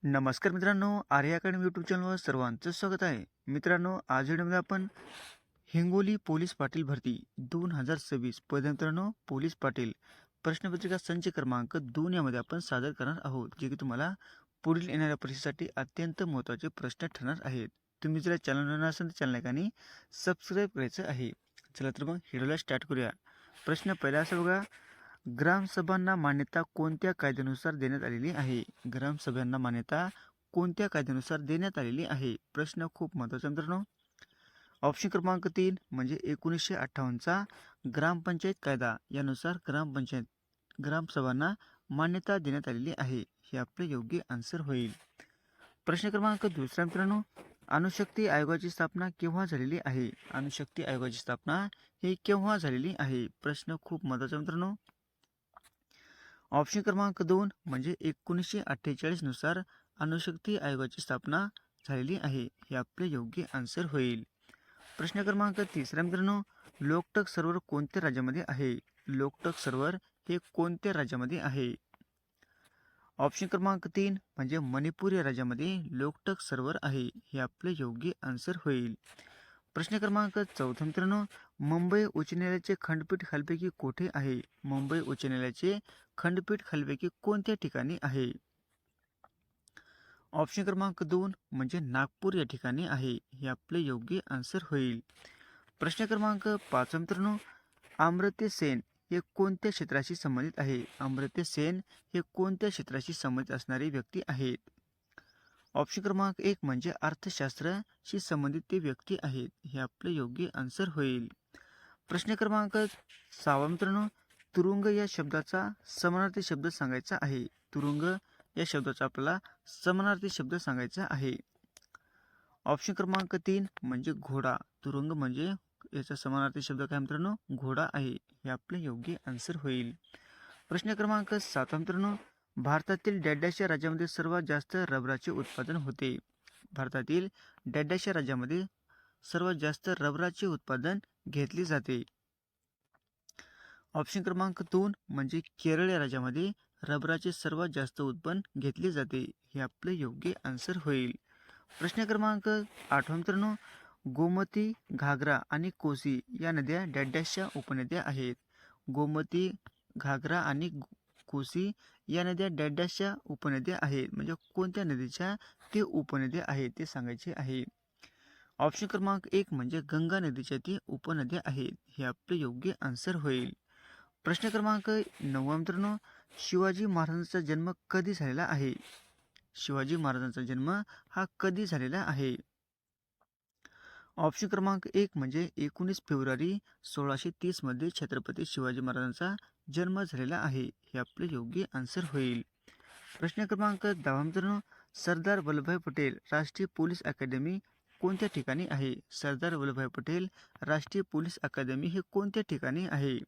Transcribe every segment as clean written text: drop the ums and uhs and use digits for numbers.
नमस्कार मित्रांनो, Arya academy YouTube चॅनलवर सर्वांचं स्वागत आहे. मित्रांनो, आज व्हिडिओमध्ये आपण हिंगोली पोलीस पाटील भरती 2026 पदे मित्रांनो पोलीस पाटील प्रश्नपत्रिका संच क्रमांक 2 यामध्ये आपण सादर करणार आहोत, जे की तुम्हाला पुढील येणाऱ्या परीक्षेसाठी अत्यंत महत्त्वाचे प्रश्न ठरणार आहेत. तुम्ही जर चॅनल नवीन असाल तर चॅनल सबस्क्राईब करायचं आहे. चला तर मग व्हिडिओला स्टार्ट करूया. प्रश्न पहिला असा बघा, ग्रामसभांना मान्यता कोणत्या कायद्यानुसार देण्यात आलेली आहे? ग्रामसभांना मान्यता कोणत्या कायद्यानुसार देण्यात आलेली आहे? प्रश्न खूप महत्त्वाचा मित्रांनो. ऑप्शन क्रमांक 3 म्हणजे 1958चा ग्रामपंचायत कायदा यानुसार ग्रामसभांना मान्यता देण्यात आलेली आहे. हे आपले योग्य आन्सर होईल. प्रश्न क्रमांक दुसरा मित्रांनो, अणुशक्ती आयोगाची स्थापना केव्हा झालेली आहे? अणुशक्ती आयोगाची स्थापना ही केव्हा झालेली आहे? प्रश्न खूप महत्त्वाचा मित्रांनो. ऑप्शन क्रमांक 2 म्हणजे 1948 नुसार अणुशक्ती आयोगाची स्थापना झालेली आहे. हे आपले योग्य आन्सर होईल. प्रश्न क्रमांक तिसरा मित्रांनो, लोकटक सरोवर कोणत्या राज्यामध्ये आहे? लोकटक सरोवर हे कोणत्या राज्यामध्ये आहे? ऑप्शन क्रमांक 3 म्हणजे मणिपूर या राज्यामध्ये लोकटक सरोवर आहे. हे आपले योग्य आन्सर होईल. प्रश्न क्रमांक 4 मित्रांनो, मुंबई उच्च न्यायालयाचे खंडपीठ खालीलपैकी कोठे आहे? मुंबई उच्च न्यायालयाचे खंडपीठ खालीलपैकी कोणत्या ठिकाणी आहे? ऑप्शन क्रमांक 2 म्हणजे नागपूर या ठिकाणी आहे. हे आपले योग्य आन्सर होईल. प्रश्न क्रमांक 5 मित्रांनो, अमर्त्य सेन हे कोणत्या क्षेत्राशी संबंधित आहे? अमर्त्य सेन हे कोणत्या क्षेत्राशी संबंधित असणारे व्यक्ती आहेत? ऑप्शन क्रमांक 1 म्हणजे अर्थशास्त्राशी संबंधित ते व्यक्ती आहेत. हे आपले योग्य आन्सर होईल. प्रश्न क्रमांक 6 मित्रांनो, तुरुंग या शब्दाचा समानार्थी शब्द सांगायचा आहे. तुरुंग या शब्दाचा आपल्याला समानार्थी शब्द सांगायचा आहे. ऑप्शन क्रमांक 3 म्हणजे घोडा. तुरुंग म्हणजे याचा समानार्थी शब्द काय मित्रांनो? घोडा आहे. हे आपले योग्य आन्सर होईल. प्रश्न क्रमांक 7 मित्रांनो, भारतातील डॅश या राज्यामध्ये सर्वात जास्त रबराचे उत्पादन होते. भारतातील डॅश या राज्यामध्ये सर्वात जास्त रबराचे उत्पादन घेतले जाते. ऑप्शन क्रमांक 2 म्हणजे केरळ या राज्यामध्ये रबराचे सर्वात जास्त उत्पन्न घेतले जाते. हे आपले योग्य आन्सर होईल. प्रश्न क्रमांक 8 मित्रांनो, गोमती, घागरा आणि कोसी या नद्या डॅशच्या उपनद्या आहेत. गोमती, घागरा आणि कोसी या नद्या डॅशच्या उपनद्या आहेत. म्हणजे कोणत्या नदीच्या ते उपनद्या आहेत ते सांगायचे आहे. ऑप्शन क्रमांक 1 म्हणजे गंगा नदीच्या ती उपनद्या आहेत. हे आपले योग्य आन्सर होईल. प्रश्न क्रमांक 9 मित्रांनो, शिवाजी महाराजांचा जन्म कधी झालेला आहे? शिवाजी महाराजांचा जन्म हा कधी झालेला आहे? ऑप्शन क्रमांक 1 म्हणजे 19 फेब्रुवारी 1630 मध्ये छत्रपती शिवाजी महाराजांचा जन्म झालेला आहे. हे आपले योग्य आन्सर होईल. प्रश्न क्रमांक 10 मित्रांनो, सरदार वल्लभभाई पटेल राष्ट्रीय पोलीस अकादमी कोणत्या ठिकाणी आहे? सरदार वल्लभभाई पटेल राष्ट्रीय पोलीस अकादमी हे कोणत्या ठिकाणी आहे?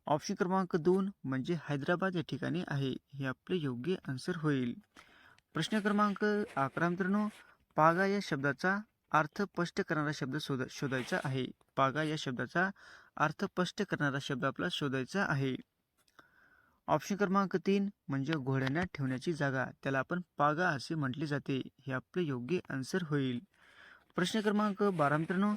ऑप्शन क्रमांक 2 म्हणजे हैदराबाद या ठिकाणी आहे. हे आपले योग्य आन्सर होईल. प्रश्न क्रमांक 11 मित्रांनो, पागा या शब्दाचा अर्थ स्पष्ट करणारा शब्द शोधायचा आहे. पागा या शब्दाचा अर्थ स्पष्ट करणारा शब्द आपला शोधायचा आहे. ऑप्शन क्रमांक 3 म्हणजे घोड्यांना ठेवण्याची जागा, त्याला आपण पागा असे म्हटले जाते. हे आपले योग्य आन्सर होईल. प्रश्न क्रमांक 12 मित्रांनो,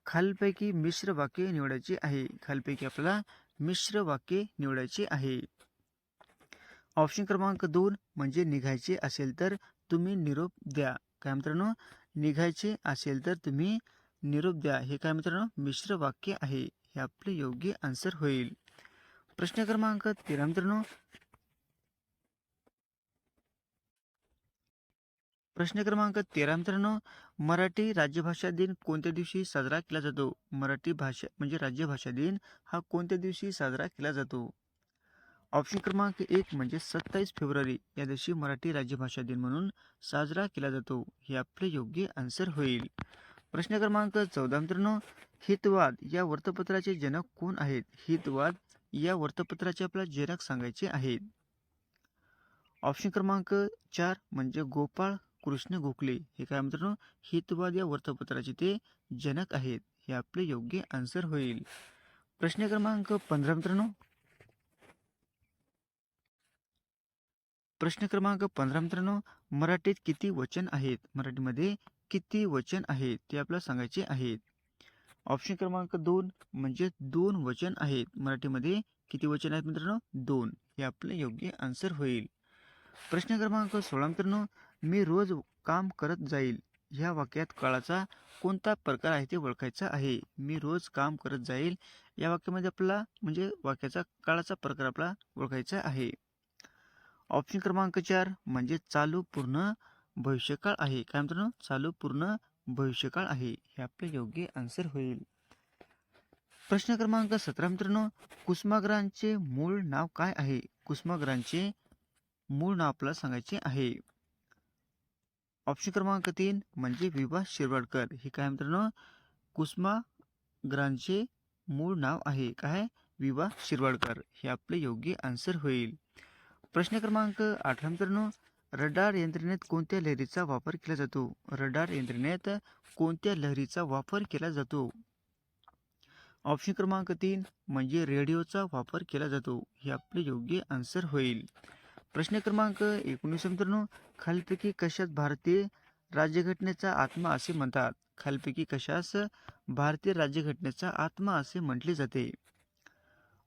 खालीलपैकी मिश्र वाक्य निवडायचे आहे. खालीलपैकी आपल्याला मिश्र वाक्य निवडायचे आहे. ऑप्शन क्रमांक 2 म्हणजे निघायचे असेल तर तुम्ही निरोप द्या. काय मित्रांनो? निघायचे असेल तर तुम्ही निरोप द्या. हे काय मित्रांनो? मिश्र वाक्य आहे. हे आपले योग्य आन्सर होईल. प्रश्न क्रमांक 13 मित्रांनो, मित्रांनो, मराठी राज्यभाषा दिन कोणत्या दिवशी साजरा केला जातो? मराठी भाषा म्हणजे राज्यभाषा दिन हा कोणत्या दिवशी साजरा केला जातो? ऑप्शन क्रमांक 1 म्हणजे 27 फेब्रुवारी या दिवशी मराठी राज्यभाषा दिन म्हणून साजरा केला जातो. हे आपले योग्य आन्सर होईल. प्रश्न क्रमांक 14 मित्रांनो, हितवाद या वृत्तपत्राचे जनक कोण आहेत? हितवाद या वृत्तपत्राचे आपल्याला जनक सांगायचे आहेत. ऑप्शन क्रमांक 4 म्हणजे गोपाळ कृष्ण गोखले. हे काय मित्रांनो? हितवाद या वृत्तपत्राचे ते जनक आहेत. हे आपले योग्य आन्सर होईल. प्रश्न क्रमांक 15 मित्रांनो, प्रश्न क्रमांक 15 मित्रांनो, मराठीत किती वचन आहेत? मराठीमध्ये किती वचन आहेत ते आपल्याला सांगायचे आहेत. ऑप्शन क्रमांक 2 म्हणजे 2 वचन आहेत. मराठीमध्ये किती वचन आहेत मित्रांनो? 2. हे आपले योग्य आन्सर होईल. प्रश्न क्रमांक 16 मित्रांनो, मी रोज काम करत जाईल. ह्या वाक्यात काळाचा कोणता प्रकार आहे ते ओळखायचा आहे. मी रोज काम करत जाईल या वाक्यामध्ये आपल्याला म्हणजे वाक्याचा काळाचा प्रकार आपला ओळखायचा आहे. ऑप्शन क्रमांक 4 म्हणजे चालू पूर्ण भविष्यकाळ आहे. काय मित्रांनो? चालू पूर्ण भविष्यकाळ आहे. हे आपले योग्य आन्सर होईल. प्रश्न क्रमांक 17 मित्रांनो, कुसुमाग्रजांचे मूळ नाव काय आहे? कुसुमाग्रजांचे मूळ नाव आपल्याला सांगायचे आहे. ऑप्शन क्रमांक 3 म्हणजे विभा शिरवाडकर. हे काय मित्रांनो? कुसुमाग्रजांचे मूळ नाव आहे. काय? विभा शिरवाडकर. हे आपले योग्य आन्सर होईल. प्रश्न क्रमांक 18 मित्रांनो, रडार यंत्रणेत कोणत्या लहरीचा वापर केला जातो? रडार यंत्रणेत कोणत्या लहरीचा वापर केला जातो? ऑप्शन क्रमांक 3 म्हणजे रेडिओचा वापर केला जातो. हे आपले योग्य आन्सर होईल. प्रश्न क्रमांक 19 मित्रांनो, खालीलपैकी कशात भारतीय राज्यघटनेचा आत्मा असे म्हणतात? खालीलपैकी कशास भारतीय राज्यघटनेचा आत्मा असे म्हटले जाते?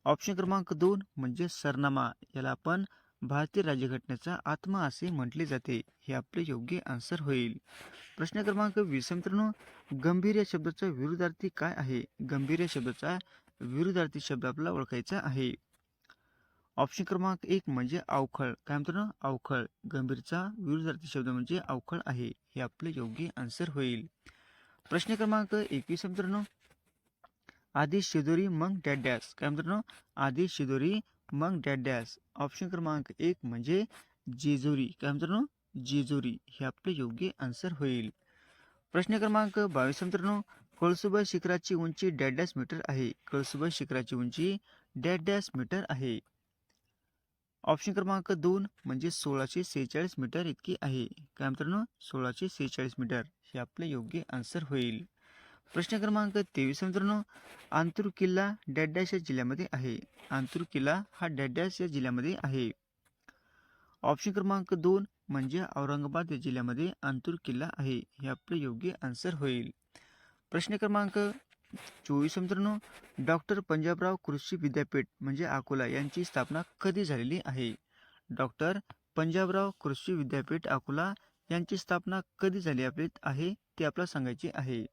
ऑप्शन क्रमांक 2 म्हणजे सरनामा. याला आपण भारतीय राज्यघटनेचा आत्मा असे म्हटले जाते. हे आपले योग्य आन्सर होईल. प्रश्न क्रमांक 20 मित्रांनो, गंभीर या शब्दाचा विरुद्धार्थी काय आहे? गंभीर या शब्दाचा विरुद्धार्थी शब्द आपल्याला ओळखायचा आहे. ऑप्शन क्रमांक 1 म्हणजे अवखळ. काय मित्रांनो? अवखळ. गंभीरचा विरुद्धार्थी शब्द म्हणजे अवखळ आहे. हे आपले योग्य आन्सर होईल. प्रश्न क्रमांक 21 मित्रांनो, आधी शिदोरी मग डॅश डॅश. काय मित्रांनो? आधी शिदोरी मग डॅश डॅश. ऑप्शन क्रमांक 1 म्हणजे जेजुरी. काय मित्रांनो? जेजुरी. हे आपले योग्य आन्सर होईल. प्रश्न क्रमांक 22 मित्रांनो, कळसुबाई शिखराची उंची डॅश डॅश मीटर आहे. कळसुबाई शिखराची उंची डॅश डॅश मीटर आहे. ऑप्शन क्रमांक 2 म्हणजे 1646 मीटर इतकी आहे. काय मित्रांनो? 1646 मीटर. हे आपले योग्य आन्सर होईल. प्रश्न क्रमांक 23 मित्रांनो, आंतूर किल्ला डॅश डॅश या जिल्ह्यामध्ये आहे. आंतूर किल्ला हा डॅश डॅश या जिल्ह्यामध्ये आहे. ऑप्शन क्रमांक 2 म्हणजे औरंगाबाद या जिल्ह्यामध्ये आंतूर किल्ला आहे. हे आपले योग्य आन्सर होईल. प्रश्न क्रमांक 24 मित्रांनो, डॉक्टर पंजाबराव कृषी विद्यापीठ म्हणजे अकोला यांची स्थापना कधी झालेली आहे? डॉक्टर पंजाबराव कृषी विद्यापीठ अकोला यांची स्थापना कधी झाली आहे ते आपल्याला सांगायचे आहे.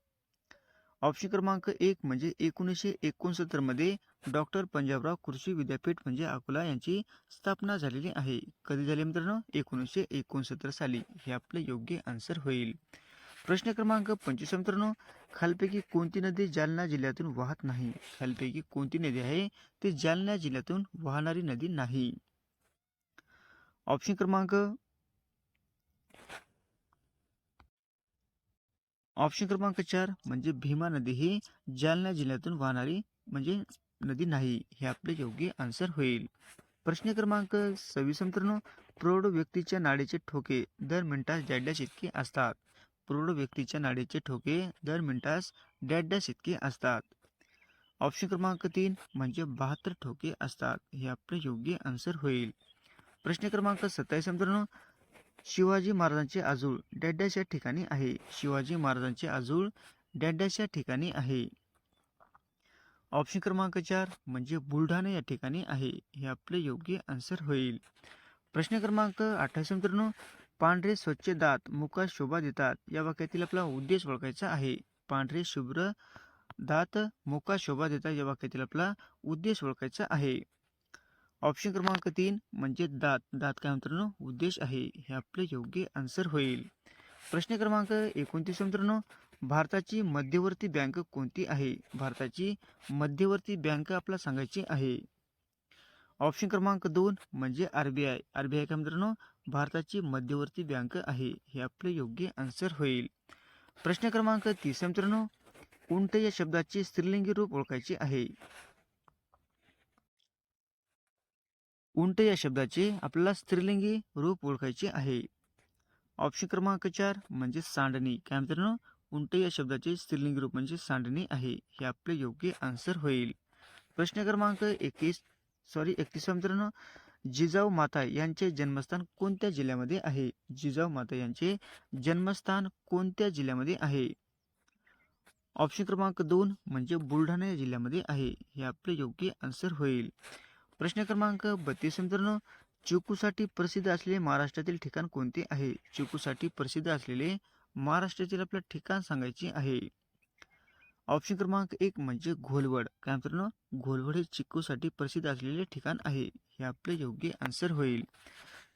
ऑप्शन क्रमांक 1 म्हणजे 1969 मध्ये डॉक्टर पंजाबराव कृषी विद्यापीठ म्हणजे अकोला यांची स्थापना झालेली आहे. कधी झाली मित्रांनो? 1969 साली. हे आपले योग्य आन्सर होईल. प्रश्न क्रमांक 25 मित्रांनो, खालपैकी कोणती नदी जालना जिल्ह्यातून वाहत नाही? खालपैकी कोणती नदी आहे ते जालना जिल्ह्यातून वाहणारी नदी नाही? ऑप्शन क्रमांक 4 म्हणजे भीमा नदी ही जालना जिल्ह्यातून वाहणारी म्हणजे नदी नाही. हे आपले योग्य आन्सर होईल. प्रश्न क्रमांक 26 मित्रांनो, प्रौढ व्यक्तीच्या नाडीचे ठोके दर मिनिटास डॅश डॅश इतके असतात. प्रौढ व्यक्तीच्या नाडीचे ठोके दर मिनिटास डॅश डॅश इतके असतात. ऑप्शन क्रमांक 3 म्हणजे 72 ठोके असतात. हे आपले योग्य आन्सर होईल. प्रश्न क्रमांक 27 मित्रांनो, शिवाजी महाराजांचे आजूळ डॅश डॅश या ठिकाणी आहे. शिवाजी महाराजांचे आजूळ डॅश डॅश या ठिकाणी आहे. ऑप्शन क्रमांक 4 म्हणजे बुलढाणा या ठिकाणी आहे. हे आपले योग्य आन्सर होईल. प्रश्न क्रमांक 28 मित्रांनो, पांढरे स्वच्छ दात मुखास शोभा देतात या वाक्यातील आपला उद्देश ओळखायचा आहे. पांढरे शुभ्र दात मुखास शोभा देतात या वाक्यातील आपला उद्देश ओळखायचा आहे. ऑप्शन क्रमांक 3 म्हणजे दात. दात काय मित्रांनो? उद्देश आहे. हे आपले योग्य आन्सर होईल. प्रश्न क्रमांक 29 मित्रांनो, भारताची मध्यवर्ती बँक कोणती आहे? भारताची मध्यवर्ती बँक आपल्याला सांगायची आहे. ऑप्शन क्रमांक 2 म्हणजे आरबीआय. आरबीआय काय मित्रांनो? भारताची मध्यवर्ती बँक आहे. हे आपले योग्य आन्सर होईल. प्रश्न क्रमांक 30 मित्रांनो, उंट या शब्दाचे स्त्रीलिंगी रूप ओळखायचे आहे. उंट या शब्दाचे आपल्याला स्त्रीलिंगी रूप ओळखायचे आहे. ऑप्शन क्रमांक 4 म्हणजे सांडणी. काय मित्रांनो? उंट या शब्दाचे स्त्रीलिंगी रूप म्हणजे सांडणी आहे. हे आपले योग्य आन्सर होईल. प्रश्न क्रमांक 31 मित्रांनो, जिजाऊ माता यांचे जन्मस्थान कोणत्या जिल्ह्यामध्ये आहे? जिजाऊ माता यांचे जन्मस्थान कोणत्या जिल्ह्यामध्ये आहे? ऑप्शन क्रमांक 2 म्हणजे बुलढाणा या जिल्ह्यामध्ये आहे. हे आपले योग्य आन्सर होईल. प्रश्न क्रमांक 32 मित्रांनो, चिकूसाठी प्रसिद्ध असलेले महाराष्ट्रातील ठिकाण कोणते आहे? चिकूसाठी प्रसिद्ध असलेले महाराष्ट्रातील आपलं ठिकाण सांगायचे आहे. ऑप्शन क्रमांक 1 म्हणजे घोलवड. काय मित्रांनो, घोलवड हे चिकूसाठी प्रसिद्ध असलेले ठिकाण आहे. हे आपले योग्य आन्सर होईल.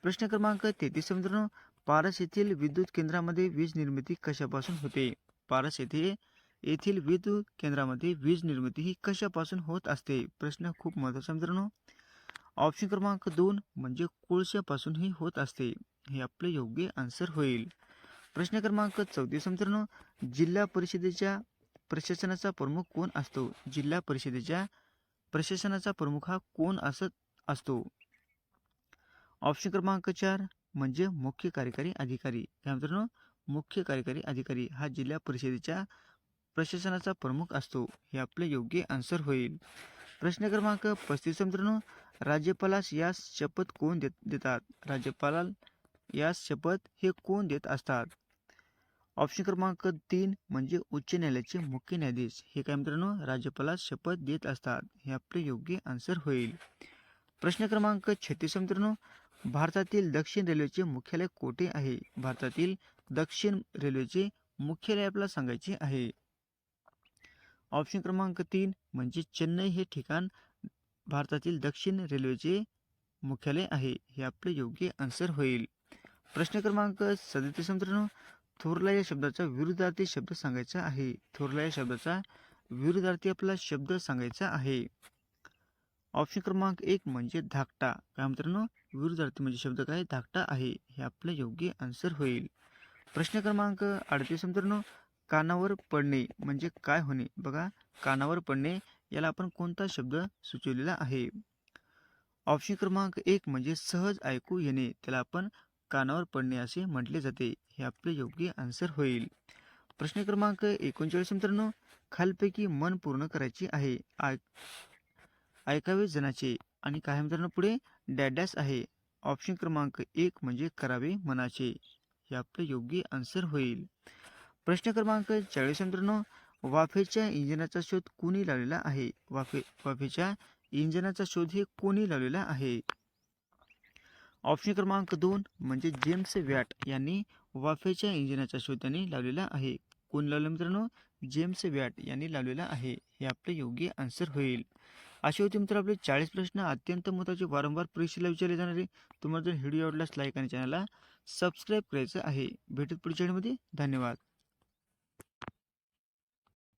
प्रश्न क्रमांक 33 मित्रांनो, पारस येथील विद्युत केंद्रामध्ये वीज निर्मिती कशापासून होते? पारस येथील विद्युत केंद्रामध्ये वीज निर्मिती ही कशापासून होत असते? प्रश्न खूप महत्त्वाचा मित्रांनो. ऑप्शन क्रमांक 2 म्हणजे कोळशापासूनही होत असते. हे आपले योग्य आन्सर होईल. प्रश्न क्रमांक 34 मित्रांनो, जिल्हा परिषदेच्या प्रशासनाचा प्रमुख कोण असतो? जिल्हा परिषदेच्या प्रशासनाचा प्रमुख हा कोण असतो? ऑप्शन क्रमांक 4 म्हणजे मुख्य कार्यकारी अधिकारी. काय मित्रांनो, मुख्य कार्यकारी अधिकारी हा जिल्हा परिषदेच्या प्रशासनाचा प्रमुख असतो. हे आपले योग्य आन्सर होईल. प्रश्न क्रमांक 35 मित्रांनो, राज्यपालास यास शपथ कोण देतात? राज्यपालाला यास शपथ हे कोण देत असतात? ऑप्शन क्रमांक 3 म्हणजे उच्च न्यायालयाचे मुख्य न्यायाधीश. हे काय मित्रांनो, राज्यपालास शपथ देत असतात. हे आपले योग्य आन्सर होईल. प्रश्न क्रमांक 36 मित्रांनो, भारतातील दक्षिण रेल्वेचे मुख्यालय कोठे आहे? भारतातील दक्षिण रेल्वेचे मुख्यालय आपल्याला सांगायचे आहे. ऑप्शन क्रमांक 3 म्हणजे चेन्नई हे ठिकाण भारतातील दक्षिण रेल्वेचे मुख्यालय आहे. हे आपले योग्य आन्सर होईल. प्रश्न क्रमांक 37 मित्रांनो, थोरला या शब्दाचा विरुद्धार्थी शब्द सांगायचा आहे. थोरला या शब्दाचा विरुद्धार्थी आपला शब्द सांगायचा आहे. ऑप्शन क्रमांक 1 म्हणजे धाकटा. काय मित्रांनो, विरुद्धार्थी म्हणजे शब्द काय? धाकटा आहे. हे आपलं योग्य आन्सर होईल. प्रश्न क्रमांक 38 मित्रांनो, कानावर पडणे म्हणजे काय होणे? बघा, कानावर पडणे याला आपण कोणता शब्द सुचवलेला आहे? ऑप्शन क्रमांक 1 म्हणजे सहज ऐकू येणे, त्याला आपण कानावर पडणे असे म्हटले जाते. हे आपले योग्य आन्सर होईल. प्रश्न क्रमांक 39 मित्रांनो, खालपैकी मन पूर्ण करायची आहे. ऐकावे जनाचे आणि काय मित्रांनो पुढे डॅडॅस आहे. ऑप्शन क्रमांक 1 म्हणजे करावे मनाचे. हे आपले योग्य आन्सर होईल. प्रश्न क्रमांक 40 मित्रांनो, वाफेच्या इंजिनाचा शोध कोणी लावलेला आहे? वाफेच्या इंजिनाचा शोध हे कोणी लावलेला आहे? ऑप्शन क्रमांक 2 म्हणजे जेम्स वॅट यांनी वाफेच्या इंजिनाचा शोध त्यांनी लावलेला आहे. कोण लावलं मित्रांनो? जेम्स वॅट यांनी लावलेला आहे. हे आपले योग्य आन्सर होईल. असे होते मित्र आपले 40 प्रश्न, अत्यंत महत्त्वाचे, वारंवार परीक्षेला विचारले जाणारे. तुम्हाला जर व्हिडिओ आवडल्यास लाईक आणि चॅनलला सबस्क्राईब करायचं आहे. भेटत पुढच्या व्हिडिओमध्ये. धन्यवाद.